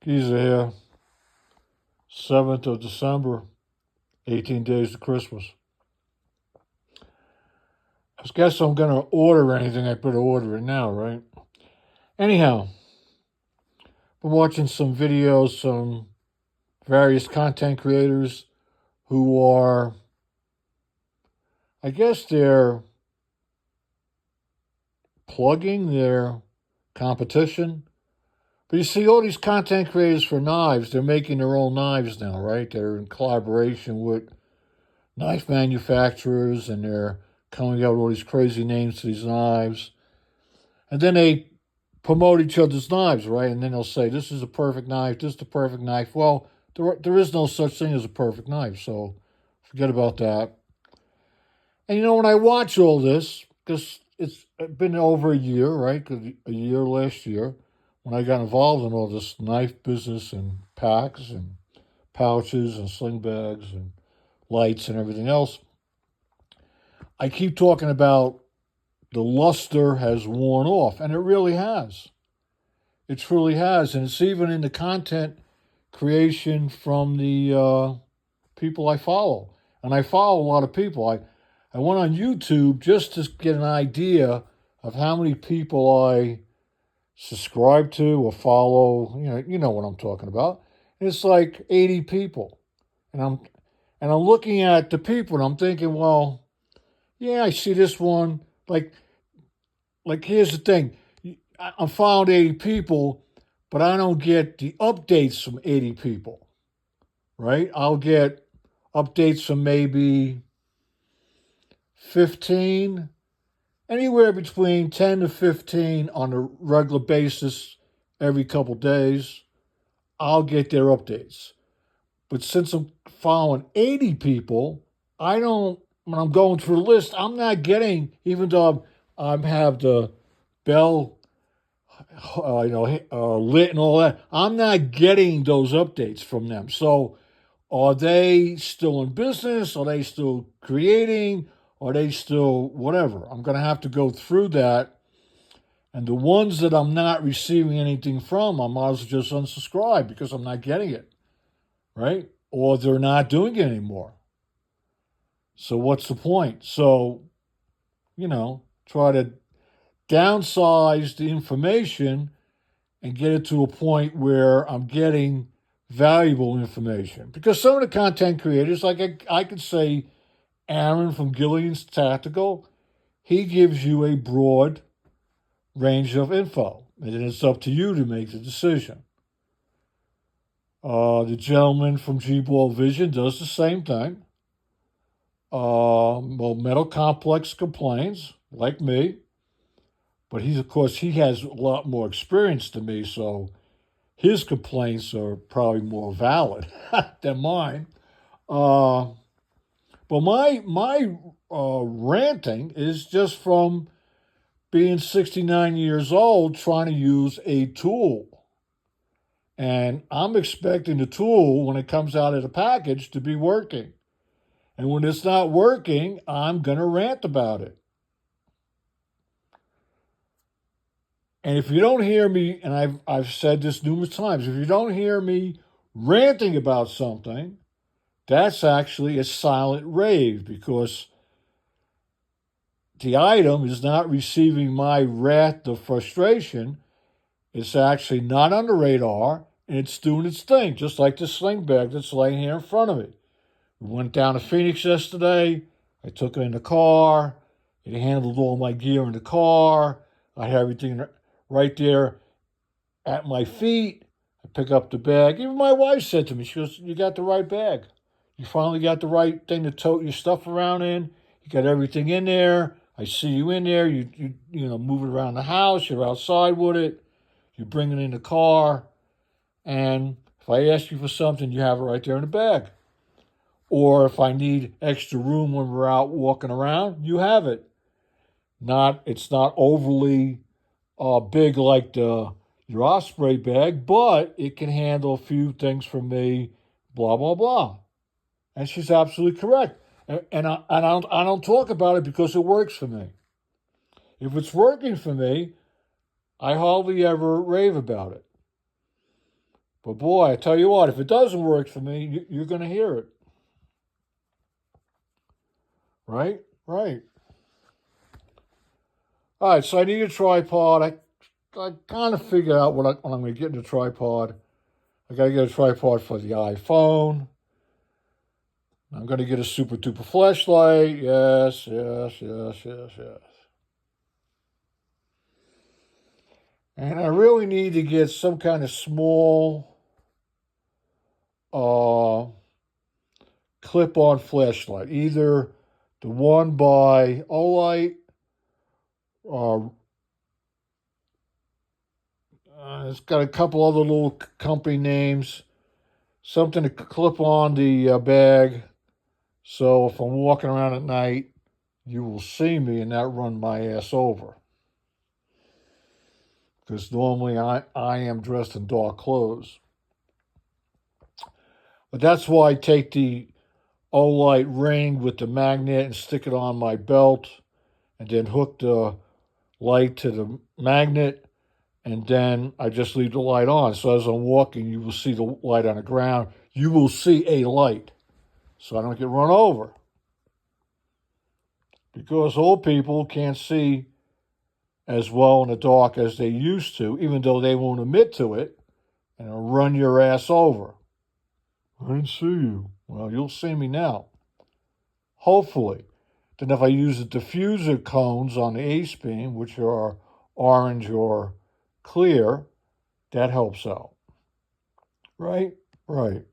Giza here. 7th of December, 18 days to Christmas. I guess I'm going to order anything. I better order it now, right? Anyhow, been watching some videos, some various content creators who are, I guess they're plugging their competition. But you see, all these content creators for knives, they're making their own knives now, right? They're in collaboration with knife manufacturers, and they're coming out with all these crazy names to these knives. And then they promote each other's knives, right? And then they'll say, this is a perfect knife, this is the perfect knife. Well, there is no such thing as a perfect knife, so forget about that. And when I watch all this, because it's been over a year, right? 'Cause a year last year, when I got involved in all this knife business and packs and pouches and sling bags and lights and everything else, I keep talking about the luster has worn off, and it really has. It truly has, and it's even in the content creation from the people I follow. And I follow a lot of people. I went on YouTube just to get an idea of how many people I subscribe to or follow. You know what I'm talking about. And it's like 80 people, and I'm looking at the people, and I'm thinking, well, yeah, I see this one. Like here's the thing. I'm following 80 people, but I don't get the updates from 80 people, right? I'll get updates from maybe 15, anywhere between 10 to 15 on a regular basis every couple days. I'll get their updates. But since I'm following 80 people, when I'm going through the list, I'm not getting, even though I have the bell lit and all that. I'm not getting those updates from them. So, are they still in business? Are they still creating? Are they still whatever? I'm going to have to go through that. And the ones that I'm not receiving anything from, I might as well just unsubscribe because I'm not getting it, right? Or they're not doing it anymore. So, what's the point? So, try to downsize the information and get it to a point where I'm getting valuable information. Because some of the content creators, like I could say Aaron from Gillian's Tactical, he gives you a broad range of info, and then it's up to you to make the decision. The gentleman from G-Ball Vision does the same thing. Metal Complex complains, like me, but he has a lot more experience than me, so his complaints are probably more valid than mine. But my ranting is just from being 69 years old, trying to use a tool. And I'm expecting the tool, when it comes out of the package, to be working. And when it's not working, I'm going to rant about it. And if you don't hear me, and I've said this numerous times, if you don't hear me ranting about something, that's actually a silent rave, because the item is not receiving my wrath of frustration. It's actually not on the radar, and it's doing its thing, just like the sling bag that's laying here in front of me. We went down to Phoenix yesterday. I took it in the car. It handled all my gear in the car. I had everything right there at my feet. I pick up the bag. Even my wife said to me, she goes, you got the right bag. You finally got the right thing to tote your stuff around in. You got everything in there. I see you in there. You move it around the house. You're outside with it. You bring it in the car. And if I ask you for something, you have it right there in the bag. Or if I need extra room when we're out walking around, you have it. It's not overly big like your Osprey bag, but it can handle a few things for me, blah, blah, blah. And she's absolutely correct. And I don't talk about it because it works for me. If it's working for me, I hardly ever rave about it. But boy, I tell you what, if it doesn't work for me, you're going to hear it. Right? Right. All right, so I need a tripod. I kind of figured out what I'm going to get in a tripod. I got to get a tripod for the iPhone. I'm going to get a super duper flashlight. Yes, yes, yes, yes, yes. And I really need to get some kind of small clip-on flashlight. Either the one by Olight, uh, it's got a couple other little company names. Something to clip on the bag. So if I'm walking around at night, you will see me and not run my ass over. Because normally I am dressed in dark clothes. But that's why I take the Olight ring with the magnet and stick it on my belt and then hook the light to the magnet, and then I just leave the light on. So as I'm walking, you will see the light on the ground. You will see a light, so I don't get run over. Because old people can't see as well in the dark as they used to, even though they won't admit to it, and it'll run your ass over. I didn't see you. Well, you'll see me now. Hopefully. Then if I use the diffuser cones on the ace beam, which are orange or clear, that helps out. Right? Right.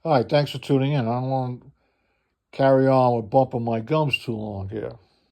All right, thanks for tuning in. I don't want to carry on with bumping my gums too long here.